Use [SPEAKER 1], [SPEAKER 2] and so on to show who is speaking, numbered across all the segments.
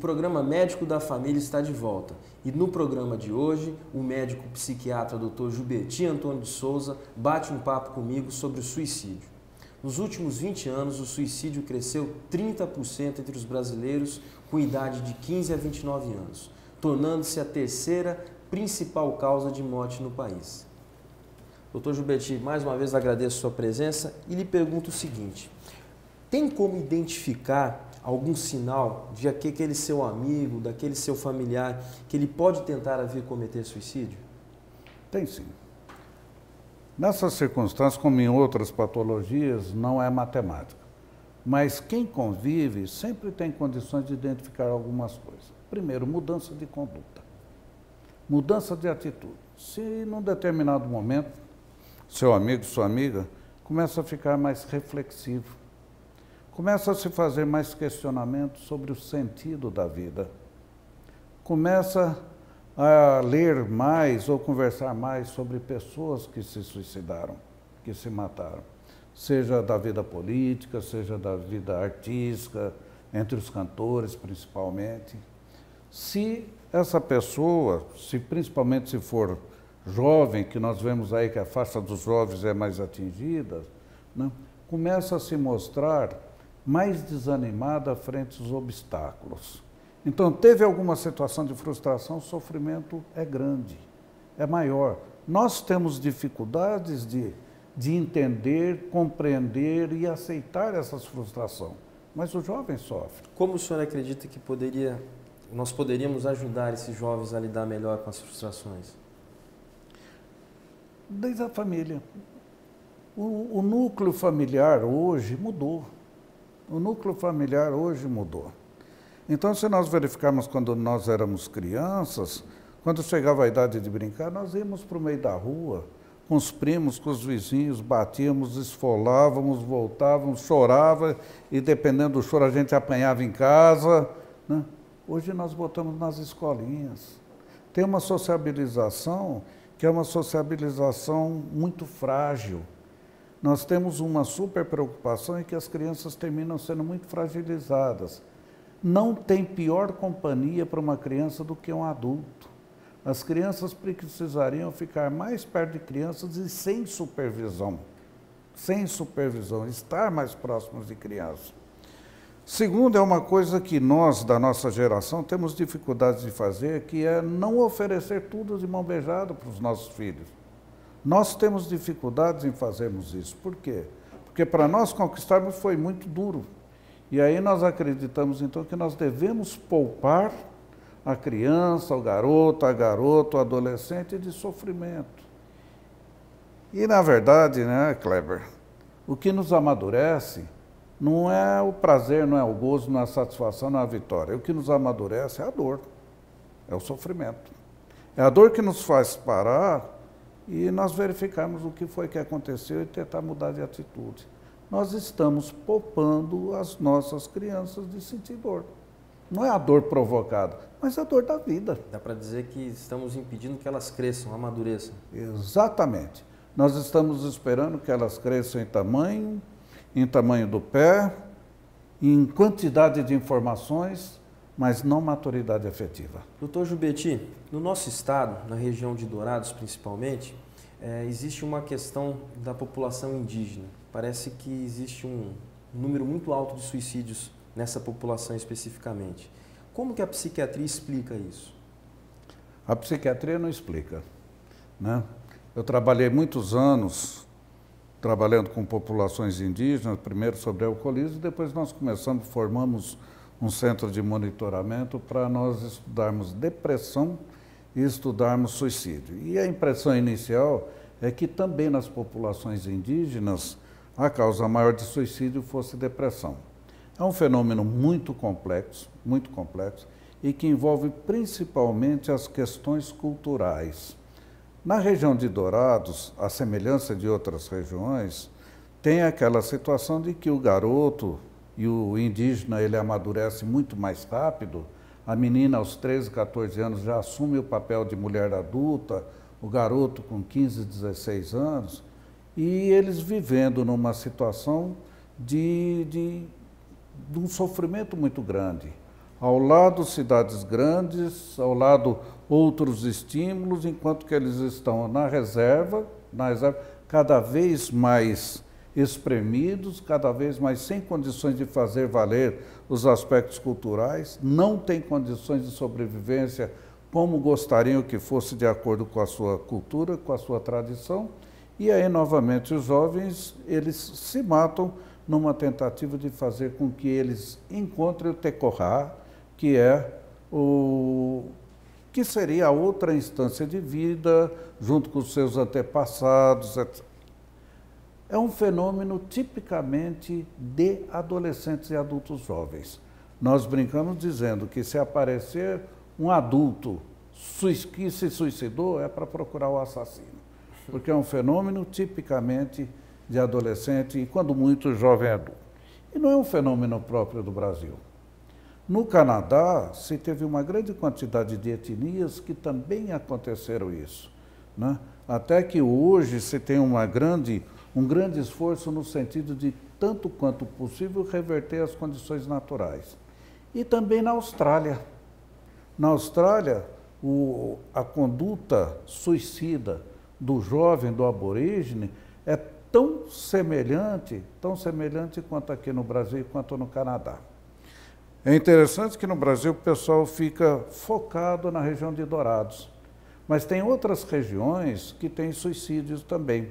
[SPEAKER 1] programa Médico da Família está de volta e no programa de hoje o médico psiquiatra Dr. Gilberti Antônio de Souza bate um papo comigo sobre o suicídio. Nos últimos 20 anos o suicídio cresceu 30% entre os brasileiros com idade de 15 a 29 anos, tornando-se a terceira principal causa de morte no país. Dr. Gilberti, mais uma vez agradeço a sua presença e lhe pergunto o seguinte: tem como identificar algum sinal de que aquele seu amigo, daquele seu familiar, que ele pode tentar vir cometer suicídio?
[SPEAKER 2] Tem sim. Nessas circunstâncias, como em outras patologias, não é matemática. Mas quem convive sempre tem condições de identificar algumas coisas. Primeiro, mudança de conduta, mudança de atitude. Se num determinado momento, seu amigo, sua amiga, começa a ficar mais reflexivo, começa a se fazer mais questionamentos sobre o sentido da vida, começa a ler mais ou conversar mais sobre pessoas que se suicidaram, que se mataram, seja da vida política, seja da vida artística, entre os cantores principalmente. Se essa pessoa, principalmente se for jovem, que nós vemos aí que a faixa dos jovens é mais atingida, né, começa a se mostrar mais desanimada frente aos obstáculos. Então, teve alguma situação de frustração, o sofrimento é grande, é maior. Nós temos dificuldades de entender, compreender e aceitar essas frustrações, mas o jovem sofre.
[SPEAKER 1] Como o senhor acredita que nós poderíamos ajudar esses jovens a lidar melhor com as frustrações?
[SPEAKER 2] Desde a família. O núcleo familiar hoje mudou. O núcleo familiar hoje mudou. Então, se nós verificarmos quando nós éramos crianças, quando chegava a idade de brincar, nós íamos para o meio da rua, com os primos, com os vizinhos, batíamos, esfolávamos, voltávamos, chorava e, dependendo do choro, a gente apanhava em casa, né? Hoje nós botamos nas escolinhas. Tem uma sociabilização que é uma sociabilização muito frágil. Nós temos uma super preocupação em que as crianças terminam sendo muito fragilizadas. Não tem pior companhia para uma criança do que um adulto. As crianças precisariam ficar mais perto de crianças e sem supervisão. Sem supervisão, estar mais próximos de crianças. Segundo, é uma coisa que nós, da nossa geração, temos dificuldades de fazer, que é não oferecer tudo de mão beijada para os nossos filhos. Nós temos dificuldades em fazermos isso. Por quê? Porque para nós conquistarmos foi muito duro. E aí nós acreditamos, então, que nós devemos poupar a criança, o garoto, o adolescente de sofrimento. E, na verdade, né, Kleber, o que nos amadurece não é o prazer, não é o gozo, não é a satisfação, não é a vitória. O que nos amadurece é a dor, é o sofrimento. É a dor que nos faz parar e nós verificarmos o que foi que aconteceu e tentar mudar de atitude. Nós estamos poupando as nossas crianças de sentir dor. Não é a dor provocada, mas a dor da vida.
[SPEAKER 1] Dá para dizer que estamos impedindo que elas cresçam, amadureçam.
[SPEAKER 2] Exatamente. Nós estamos esperando que elas cresçam em tamanho do pé, em quantidade de informações, mas não maturidade afetiva.
[SPEAKER 1] Doutor Gilberti, no nosso estado, na região de Dourados principalmente, existe uma questão da população indígena. Parece que existe um número muito alto de suicídios nessa população especificamente. Como que a psiquiatria explica isso?
[SPEAKER 2] A psiquiatria não explica, né? Eu trabalhei muitos anos trabalhando com populações indígenas, primeiro sobre alcoolismo, depois nós formamos um centro de monitoramento para nós estudarmos depressão e estudarmos suicídio. E a impressão inicial é que também nas populações indígenas a causa maior de suicídio fosse depressão. É um fenômeno muito complexo e que envolve principalmente as questões culturais. Na região de Dourados, à semelhança de outras regiões, tem aquela situação de que o garoto e o indígena ele amadurece muito mais rápido. A menina aos 13, 14 anos já assume o papel de mulher adulta, o garoto com 15, 16 anos, e eles vivendo numa situação de um sofrimento muito grande. Ao lado, cidades grandes, ao lado, outros estímulos, enquanto que eles estão na reserva, cada vez mais espremidos, cada vez mais sem condições de fazer valer os aspectos culturais, não têm condições de sobrevivência como gostariam que fosse de acordo com a sua cultura, com a sua tradição, e aí, novamente, os jovens, eles se matam numa tentativa de fazer com que eles encontrem o Tecorá, que é que seria a outra instância de vida, junto com os seus antepassados, etc. É um fenômeno tipicamente de adolescentes e adultos jovens. Nós brincamos dizendo que se aparecer um adulto que se suicidou, é para procurar o assassino, porque é um fenômeno tipicamente de adolescente e, quando muito, jovem adulto. E não é um fenômeno próprio do Brasil. No Canadá, se teve uma grande quantidade de etnias que também aconteceram isso, né? Até que hoje se tem um grande esforço no sentido de, tanto quanto possível, reverter as condições naturais. E também na Austrália. Na Austrália, a conduta suicida do jovem, do aborígene, é tão semelhante quanto aqui no Brasil e quanto no Canadá. É interessante que no Brasil o pessoal fica focado na região de Dourados, mas tem outras regiões que têm suicídios também.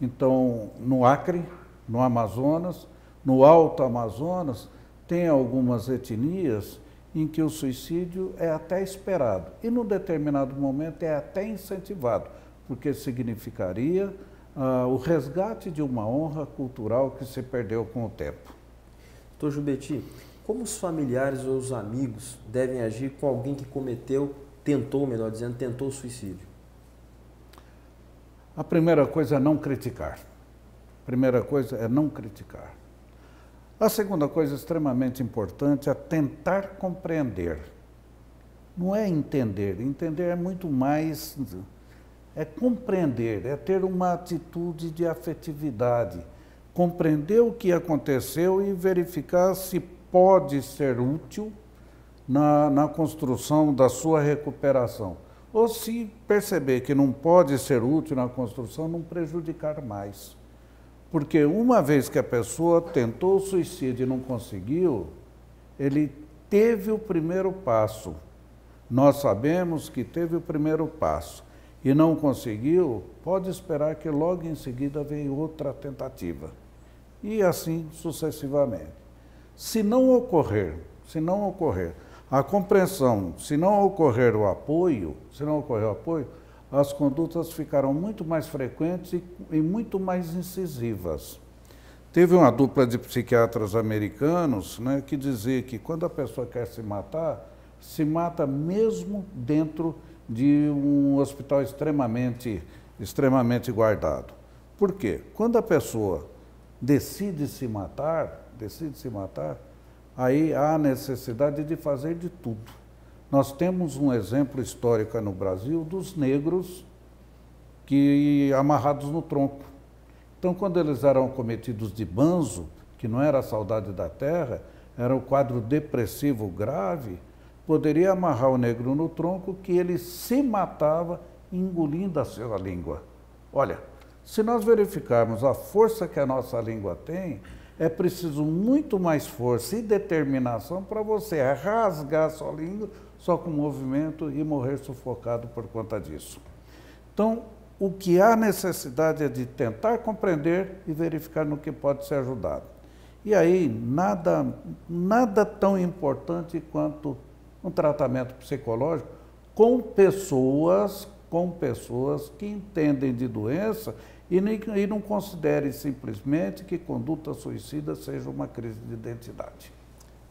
[SPEAKER 2] Então, no Acre, no Amazonas, no Alto Amazonas, tem algumas etnias em que o suicídio é até esperado e, num determinado momento, é até incentivado, porque significaria o resgate de uma honra cultural que se perdeu com o tempo.
[SPEAKER 1] Doutor Jubeti, como os familiares ou os amigos devem agir com alguém que tentou o suicídio?
[SPEAKER 2] A primeira coisa é não criticar. A segunda coisa extremamente importante é tentar compreender. Não é entender. Entender é muito mais... É compreender, é ter uma atitude de afetividade. Compreender o que aconteceu e verificar se pode ser útil na construção da sua recuperação. Ou, se perceber que não pode ser útil na construção, não prejudicar mais. Porque uma vez que a pessoa tentou o suicídio e não conseguiu, ele teve o primeiro passo. Nós sabemos que teve o primeiro passo e não conseguiu, pode esperar que logo em seguida venha outra tentativa. E assim sucessivamente. Se não ocorrer a compreensão, se não ocorrer o apoio, as condutas ficarão muito mais frequentes e muito mais incisivas. Teve uma dupla de psiquiatras americanos, né, que dizia que quando a pessoa quer se mata mesmo dentro de um hospital extremamente guardado. Por quê? Quando a pessoa decide se matar, aí há a necessidade de fazer de tudo. Nós temos um exemplo histórico no Brasil dos negros amarrados no tronco. Então, quando eles eram cometidos de banzo, que não era a saudade da terra, era o quadro depressivo grave, poderia amarrar o negro no tronco que ele se matava engolindo a sua língua. Olha, se nós verificarmos a força que a nossa língua tem, é preciso muito mais força e determinação para você rasgar a sua língua só com movimento e morrer sufocado por conta disso. Então, o que há necessidade é de tentar compreender e verificar no que pode ser ajudado. E aí, nada tão importante quanto um tratamento psicológico com pessoas que entendem de doença e não considerem simplesmente que conduta suicida seja uma crise de identidade.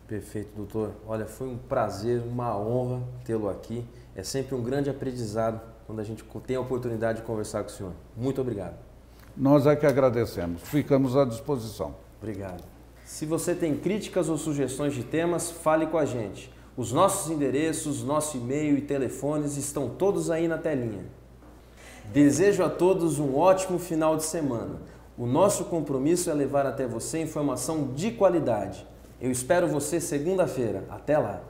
[SPEAKER 1] Perfeito, doutor. Olha, foi um prazer, uma honra tê-lo aqui. É sempre um grande aprendizado quando a gente tem a oportunidade de conversar com o senhor. Muito obrigado.
[SPEAKER 2] Nós é que agradecemos. Ficamos à disposição.
[SPEAKER 1] Obrigado. Se você tem críticas ou sugestões de temas, fale com a gente. Os nossos endereços, nosso e-mail e telefones estão todos aí na telinha. Desejo a todos um ótimo final de semana. O nosso compromisso é levar até você informação de qualidade. Eu espero você segunda-feira. Até lá!